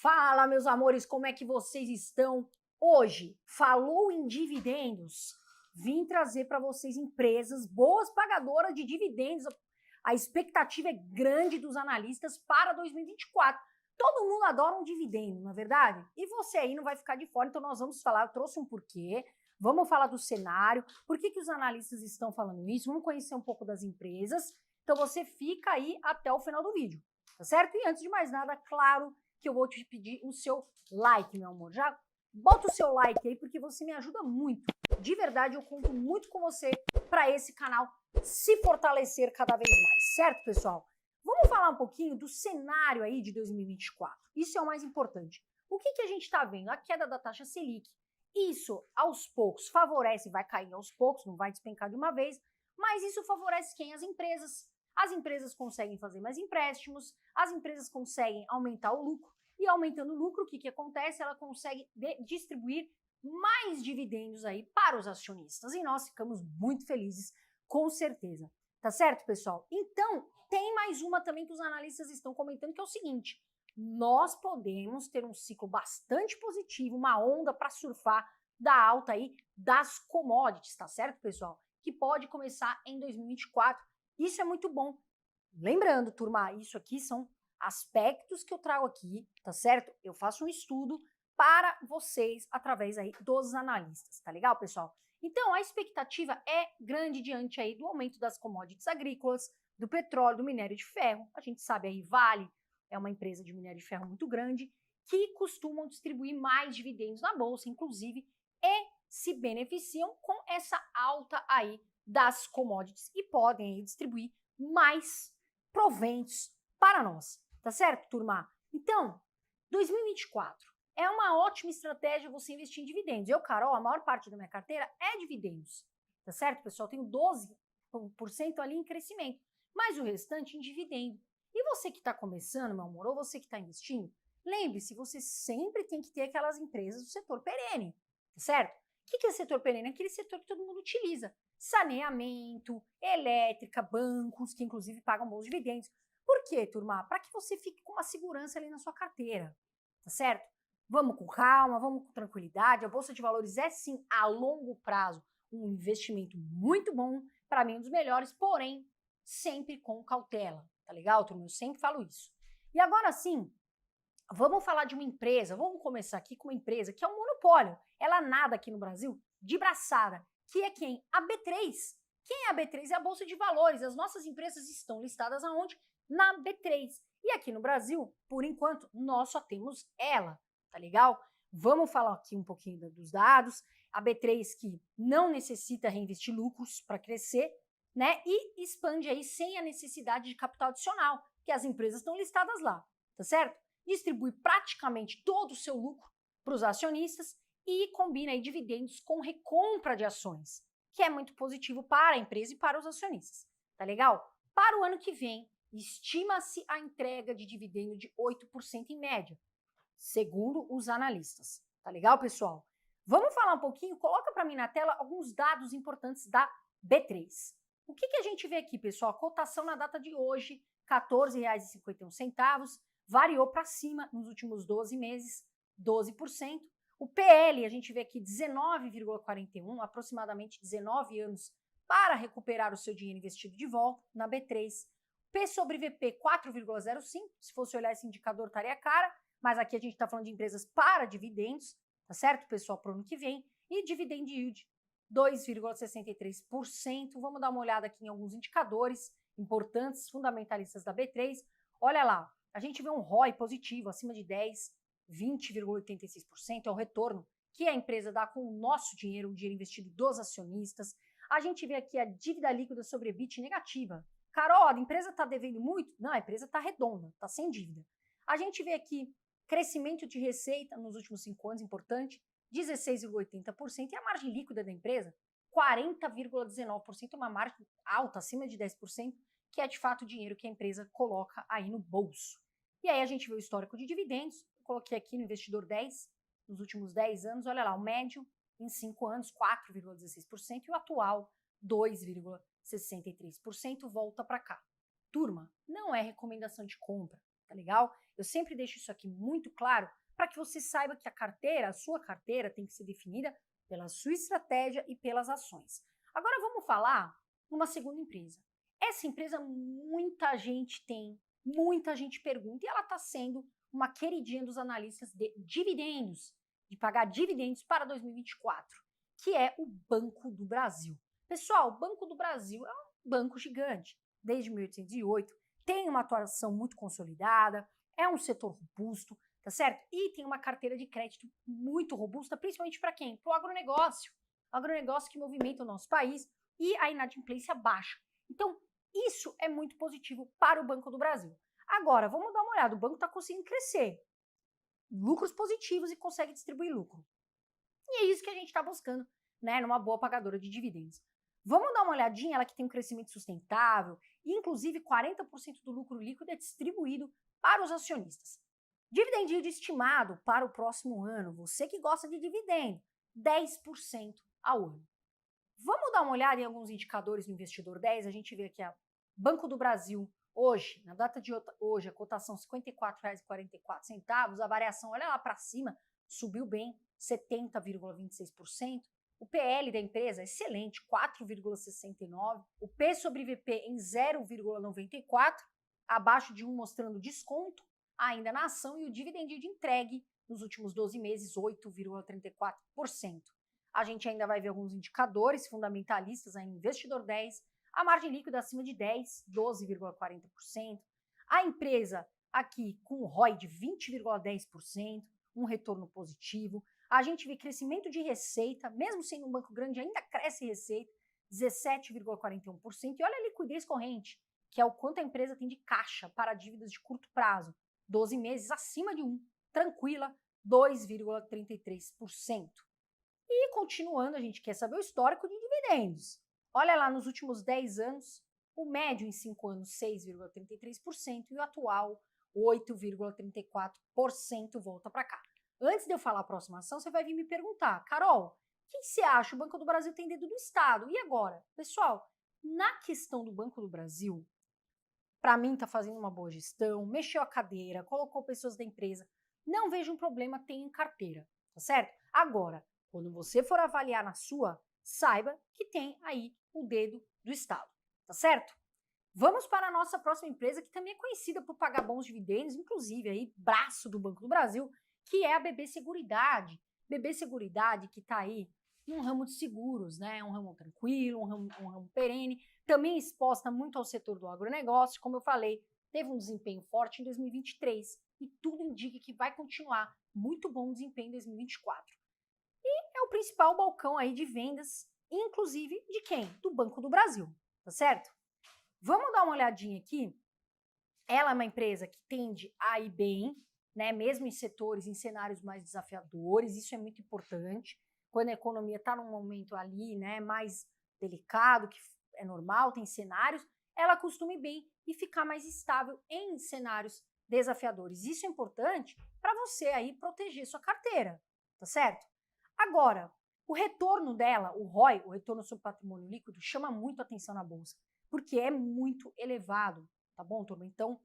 Fala, meus amores, como é que vocês estão? Hoje, falou em dividendos, vim trazer para vocês empresas boas pagadoras de dividendos. A expectativa é grande dos analistas para 2024. Todo mundo adora um dividendo, não é verdade? E você aí não vai ficar de fora, então nós vamos falar, eu trouxe um porquê, vamos falar do cenário, por que os analistas estão falando isso, vamos conhecer um pouco das empresas, então você fica aí até o final do vídeo, tá certo? E antes de mais nada, claro que eu vou te pedir o seu like, meu amor. Já bota o seu like aí, porque você me ajuda muito. De verdade, eu conto muito com você para esse canal se fortalecer cada vez mais, certo, pessoal? Vamos falar um pouquinho do cenário aí de 2024. Isso é o mais importante. O que a gente está vendo? A queda da taxa Selic. Isso, aos poucos, favorece, vai cair aos poucos, não vai despencar de uma vez, mas isso favorece quem? As empresas. As empresas conseguem fazer mais empréstimos, as empresas conseguem aumentar o lucro, e aumentando o lucro, o que acontece? Ela consegue distribuir mais dividendos aí para os acionistas, e nós ficamos muito felizes, com certeza. Tá certo, pessoal? Então, tem mais uma também que os analistas estão comentando, que é o seguinte: nós podemos ter um ciclo bastante positivo, uma onda para surfar da alta aí das commodities, tá certo, pessoal? Que pode começar em 2024. Isso é muito bom. Lembrando, turma, isso aqui são aspectos que eu trago aqui, tá certo? Eu faço um estudo para vocês através aí dos analistas, tá legal, pessoal? Então, a expectativa é grande diante aí do aumento das commodities agrícolas, do petróleo, do minério de ferro. A gente sabe aí, Vale é uma empresa de minério de ferro muito grande, que costumam distribuir mais dividendos na bolsa, inclusive, e se beneficiam com essa alta aí das commodities e podem aí distribuir mais proventos para nós, tá certo, turma? Então, 2024 é uma ótima estratégia você investir em dividendos. Eu, Carol, a maior parte da minha carteira é dividendos, tá certo, pessoal? Tenho 12% ali em crescimento, mas o restante em dividendo. E você que está começando, meu amor, ou você que está investindo, lembre-se, você sempre tem que ter aquelas empresas do setor perene, tá certo? O que é setor perene? Aquele setor que todo mundo utiliza. Saneamento, elétrica, bancos, que inclusive pagam bons dividendos. Por quê, turma? Para que você fique com uma segurança ali na sua carteira, tá certo? Vamos com calma, vamos com tranquilidade. A Bolsa de Valores é sim, a longo prazo, um investimento muito bom, para mim um dos melhores, porém, sempre com cautela, tá legal, turma? Eu sempre falo isso. E agora sim, vamos falar de uma empresa, vamos começar aqui com uma empresa que é um monopólio. Ela nada aqui no Brasil de braçada, que é quem? A B3. Quem é a B3? É a Bolsa de Valores. As nossas empresas estão listadas aonde? Na B3. E aqui no Brasil, por enquanto, nós só temos ela, tá legal? Vamos falar aqui um pouquinho dos dados. A B3 que não necessita reinvestir lucros para crescer, né? E expande aí sem a necessidade de capital adicional, que as empresas estão listadas lá, tá certo? Distribui praticamente todo o seu lucro para os acionistas e combina aí dividendos com recompra de ações, que é muito positivo para a empresa e para os acionistas, tá legal? Para o ano que vem, estima-se a entrega de dividendo de 8% em média, segundo os analistas, tá legal, pessoal? Vamos falar um pouquinho, coloca para mim na tela alguns dados importantes da B3. O que a gente vê aqui, pessoal? A cotação na data de hoje, R$ 14,51, variou para cima nos últimos 12 meses, 12%. O PL, a gente vê aqui 19,41, aproximadamente 19 anos para recuperar o seu dinheiro investido de volta na B3. P sobre VP 4,05, se fosse olhar esse indicador estaria cara, mas aqui a gente está falando de empresas para dividendos, tá certo, pessoal, para o ano que vem. E dividend yield 2,63%. Vamos dar uma olhada aqui em alguns indicadores importantes, fundamentalistas da B3. Olha lá, a gente vê um ROI positivo, acima de 10, 20,86%, é o retorno que a empresa dá com o nosso dinheiro, o dinheiro investido dos acionistas. A gente vê aqui a dívida líquida sobre EBIT negativa. Carol, a empresa está devendo muito? Não, a empresa está redonda, está sem dívida. A gente vê aqui crescimento de receita nos últimos 5 anos, importante, 16,80%, e a margem líquida da empresa, 40,19%, uma margem alta, acima de 10%, que é de fato o dinheiro que a empresa coloca aí no bolso. E aí a gente vê o histórico de dividendos, eu coloquei aqui no Investidor 10, nos últimos 10 anos, olha lá, o médio em 5 anos, 4,16%, e o atual, 2,63%, volta para cá. Turma, não é recomendação de compra, tá legal? Eu sempre deixo isso aqui muito claro para que você saiba que a sua carteira tem que ser definida pela sua estratégia e pelas ações. Agora vamos falar numa segunda empresa. Essa empresa muita gente tem, muita gente pergunta e ela está sendo uma queridinha dos analistas de dividendos, de pagar dividendos para 2024, que é o Banco do Brasil. Pessoal, o Banco do Brasil é um banco gigante, desde 1808, tem uma atuação muito consolidada, é um setor robusto, tá certo? E tem uma carteira de crédito muito robusta, principalmente para quem? Para o agronegócio. Agronegócio que movimenta o nosso país e a inadimplência baixa. Então, isso é muito positivo para o Banco do Brasil. Agora, vamos dar uma olhada, o banco está conseguindo crescer, lucros positivos e consegue distribuir lucro. E é isso que a gente está buscando, né, numa boa pagadora de dividendos. Vamos dar uma olhadinha, ela que tem um crescimento sustentável, e inclusive 40% do lucro líquido é distribuído para os acionistas. Dividend yield estimado para o próximo ano, você que gosta de dividendo, 10% ao ano. Vamos dar uma olhada em alguns indicadores do Investidor 10, a gente vê aqui a Banco do Brasil, hoje, na data de hoje, a cotação R$ 54,44, a variação, olha lá para cima, subiu bem, 70,26%. O PL da empresa, excelente, 4,69%. O P sobre VP em 0,94%, abaixo de 1, mostrando desconto ainda na ação, e o dividend yield entregue nos últimos 12 meses, 8,34%. A gente ainda vai ver alguns indicadores fundamentalistas aí no Investidor 10, a margem líquida acima de 10, 12,40%. A empresa aqui com ROI de 20,10%, um retorno positivo. A gente vê crescimento de receita, mesmo sendo um banco grande, ainda cresce receita, 17,41%. E olha a liquidez corrente, que é o quanto a empresa tem de caixa para dívidas de curto prazo, 12 meses acima de 1, tranquila, 2,33%. E continuando, a gente quer saber o histórico de dividendos. Olha lá, nos últimos 10 anos, o médio em 5 anos, 6,33%, e o atual, 8,34% volta para cá. Antes de eu falar a próxima ação, você vai vir me perguntar, Carol, o que você acha? O Banco do Brasil tem dedo do Estado. E agora? Pessoal, na questão do Banco do Brasil, para mim está fazendo uma boa gestão, mexeu a cadeira, colocou pessoas da empresa, não vejo um problema, tem em carteira, tá certo? Agora, quando você for avaliar na sua, saiba que tem aí o dedo do Estado, tá certo? Vamos para a nossa próxima empresa, que também é conhecida por pagar bons dividendos, inclusive aí braço do Banco do Brasil, que é a BB Seguridade. BB Seguridade que está aí num ramo de seguros, né? Um ramo tranquilo, um ramo perene, também exposta muito ao setor do agronegócio, como eu falei, teve um desempenho forte em 2023 e tudo indica que vai continuar muito bom desempenho em 2024. E é o principal balcão aí de vendas, inclusive de quem? Do Banco do Brasil, tá certo? Vamos dar uma olhadinha aqui. Ela é uma empresa que tende a ir bem, né, mesmo em setores, em cenários mais desafiadores, isso é muito importante. Quando a economia está num momento ali, né, mais delicado, que é normal, tem cenários, ela costuma ir bem e ficar mais estável em cenários desafiadores. Isso é importante para você aí proteger sua carteira, tá certo? Agora, o retorno dela, o ROI, o retorno sobre patrimônio líquido, chama muito atenção na bolsa, porque é muito elevado, tá bom, turma? Então,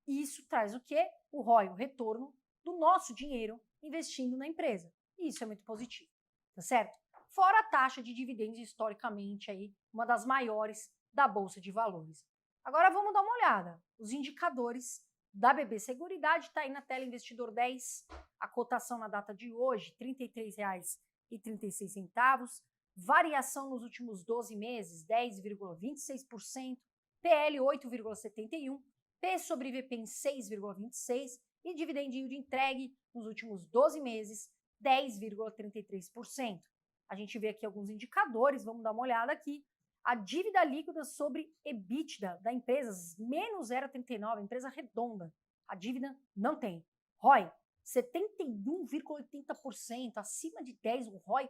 isso traz o quê? O ROI, o retorno do nosso dinheiro investindo na empresa. E isso é muito positivo, tá certo? Fora a taxa de dividendos, historicamente, aí, uma das maiores da Bolsa de Valores. Agora vamos dar uma olhada. Os indicadores da BB Seguridade, está aí na tela Investidor 10, a cotação na data de hoje, R$ 33,36, variação nos últimos 12 meses, 10,26%, PL 8,71%, P sobre VP em 6,26% e dividend yield entregue nos últimos 12 meses, 10,33%. A gente vê aqui alguns indicadores, vamos dar uma olhada aqui. A dívida líquida sobre EBITDA da empresa, menos 0,39, empresa redonda. A dívida não tem. ROI, 71,80%, acima de 10%, o ROI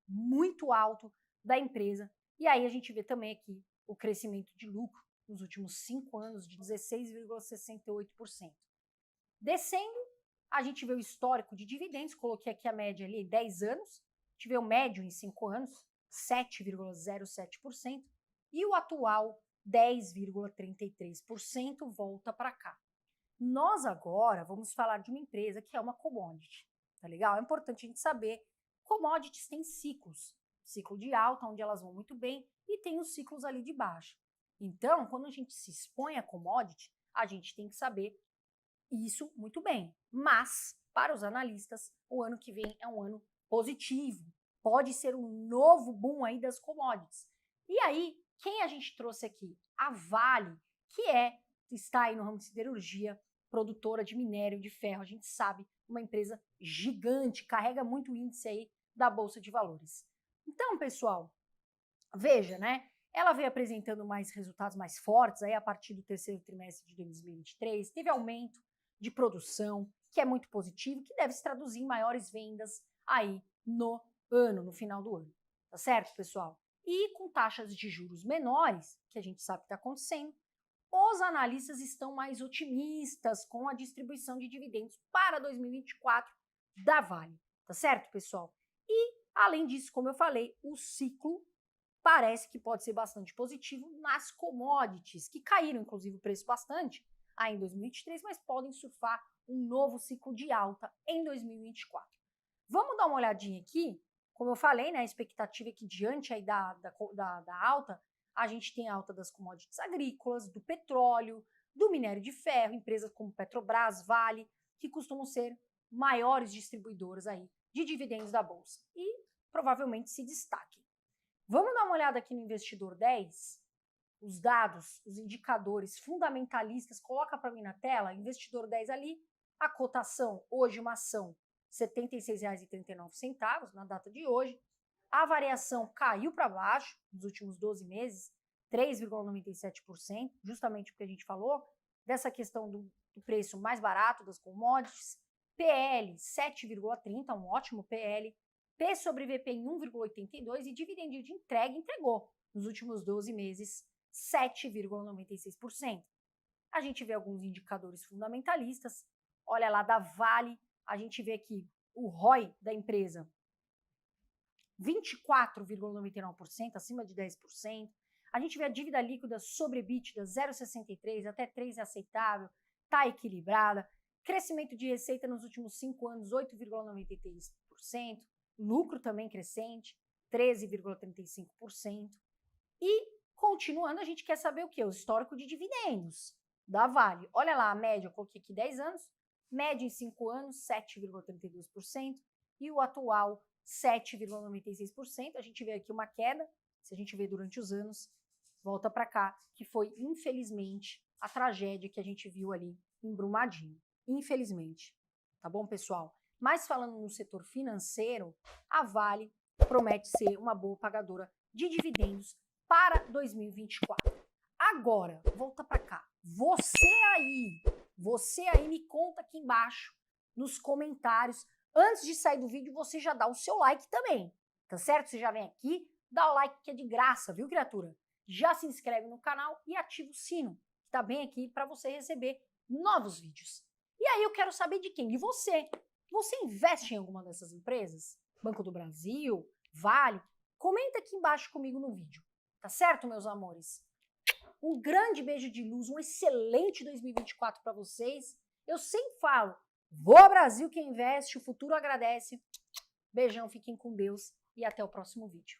muito alto da empresa. E aí a gente vê também aqui o crescimento de lucro nos últimos 5 anos de 16,68%. Descendo, a gente vê o histórico de dividendos, coloquei aqui a média ali, 10 anos, a gente vê o médio em 5 anos, 7,07%, e o atual, 10,33%, volta para cá. Nós agora vamos falar de uma empresa que é uma commodity, tá legal? É importante a gente saber, commodities têm ciclos, ciclo de alta, onde elas vão muito bem, e tem os ciclos ali de baixa. Então, quando a gente se expõe a commodity, a gente tem que saber isso muito bem. Mas, para os analistas, o ano que vem é um ano positivo. Pode ser um novo boom aí das commodities. E aí, quem a gente trouxe aqui? A Vale, que está aí no ramo de siderurgia, produtora de minério de ferro. A gente sabe, uma empresa gigante, carrega muito índice aí da Bolsa de Valores. Então, pessoal, veja, né? Ela veio apresentando mais resultados mais fortes aí a partir do terceiro trimestre de 2023, teve aumento de produção, que é muito positivo, que deve se traduzir em maiores vendas aí no ano, no final do ano. Tá certo, pessoal? E com taxas de juros menores, que a gente sabe que está acontecendo, os analistas estão mais otimistas com a distribuição de dividendos para 2024 da Vale. Tá certo, pessoal? E, além disso, como eu falei, o ciclo parece que pode ser bastante positivo nas commodities, que caíram, inclusive, o preço bastante aí em 2023, mas podem surfar um novo ciclo de alta em 2024. Vamos dar uma olhadinha aqui. Como eu falei, né, a expectativa é que diante aí da alta, a gente tem alta das commodities agrícolas, do petróleo, do minério de ferro, empresas como Petrobras, Vale, que costumam ser maiores distribuidoras aí de dividendos da Bolsa e provavelmente se destaquem. Vamos dar uma olhada aqui no Investidor 10? Os dados, os indicadores fundamentalistas, coloca para mim na tela, Investidor 10 ali, a cotação, hoje uma ação R$ 76,39 na data de hoje, a variação caiu para baixo nos últimos 12 meses, 3,97%, justamente porque a gente falou dessa questão do preço mais barato das commodities, PL 7,30, um ótimo PL, P sobre VP em 1,82 e dividendo de entrega entregou nos últimos 12 meses 7,96%. A gente vê alguns indicadores fundamentalistas, olha lá da Vale, a gente vê aqui o ROI da empresa 24,99%, acima de 10%. A gente vê a dívida líquida sobre EBITDA 0,63, até 3 é aceitável, está equilibrada. Crescimento de receita nos últimos 5 anos, 8,93%. Lucro também crescente, 13,35%. E, continuando, a gente quer saber o quê? O histórico de dividendos da Vale. Olha lá, a média, eu coloquei aqui 10 anos, média em 5 anos, 7,32%, e o atual, 7,96%. A gente vê aqui uma queda, se a gente vê durante os anos, volta para cá, que foi, infelizmente, a tragédia que a gente viu ali em Brumadinho. Infelizmente. Tá bom, pessoal? Mas falando no setor financeiro, a Vale promete ser uma boa pagadora de dividendos para 2024. Agora, volta para cá. Você aí me conta aqui embaixo nos comentários. Antes de sair do vídeo, você já dá o seu like também, tá certo? Você já vem aqui, dá o like que é de graça, viu, criatura? Já se inscreve no canal e ativa o sino, que tá bem aqui para você receber novos vídeos. E aí eu quero saber de quem? De você. Você investe em alguma dessas empresas? Banco do Brasil? Vale? Comenta aqui embaixo comigo no vídeo, tá certo, meus amores? Um grande beijo de luz, um excelente 2024 para vocês. Eu sempre falo, voa Brasil quem investe, o futuro agradece. Beijão, fiquem com Deus e até o próximo vídeo.